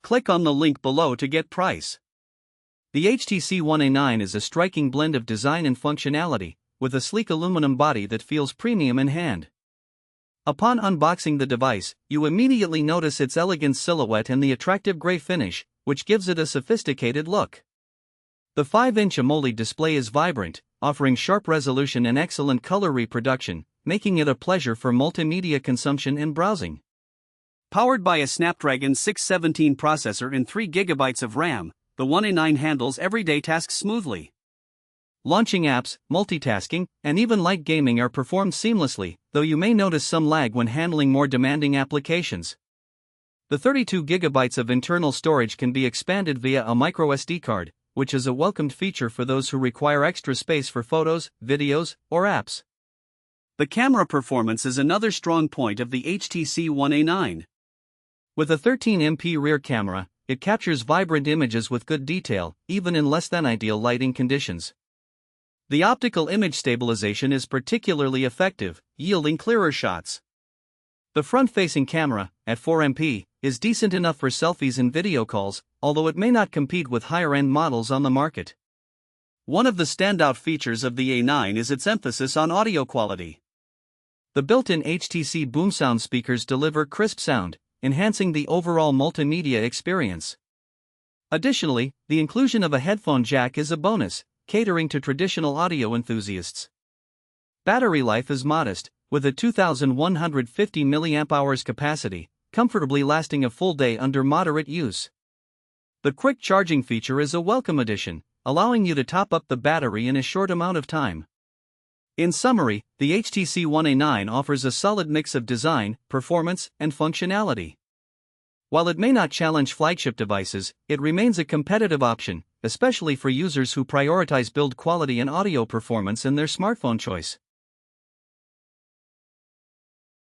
Click on the link below to get price. The HTC One A9 is a striking blend of design and functionality, with a sleek aluminum body that feels premium in hand. Upon unboxing the device, you immediately notice its elegant silhouette and the attractive gray finish, which gives it a sophisticated look. The 5-inch AMOLED display is vibrant, offering sharp resolution and excellent color reproduction, making it a pleasure for multimedia consumption and browsing. Powered by a Snapdragon 617 processor and 3 GB of RAM, the One A9 handles everyday tasks smoothly. Launching apps, multitasking, and even light gaming are performed seamlessly, though you may notice some lag when handling more demanding applications. The 32 GB of internal storage can be expanded via a microSD card, which is a welcomed feature for those who require extra space for photos, videos, or apps. The camera performance is another strong point of the HTC One A9. With a 13MP rear camera, it captures vibrant images with good detail, even in less than ideal lighting conditions. The optical image stabilization is particularly effective, yielding clearer shots. The front-facing camera, at 4MP, is decent enough for selfies and video calls, although it may not compete with higher-end models on the market. One of the standout features of the A9 is its emphasis on audio quality. The built-in HTC boom sound speakers deliver crisp sound, enhancing the overall multimedia experience. Additionally, the inclusion of a headphone jack is a bonus, catering to traditional audio enthusiasts. Battery life is modest, with a 2,150 mAh capacity, comfortably lasting a full day under moderate use. The quick charging feature is a welcome addition, allowing you to top up the battery in a short amount of time. In summary, the HTC One A9 offers a solid mix of design, performance, and functionality. While it may not challenge flagship devices, it remains a competitive option, especially for users who prioritize build quality and audio performance in their smartphone choice.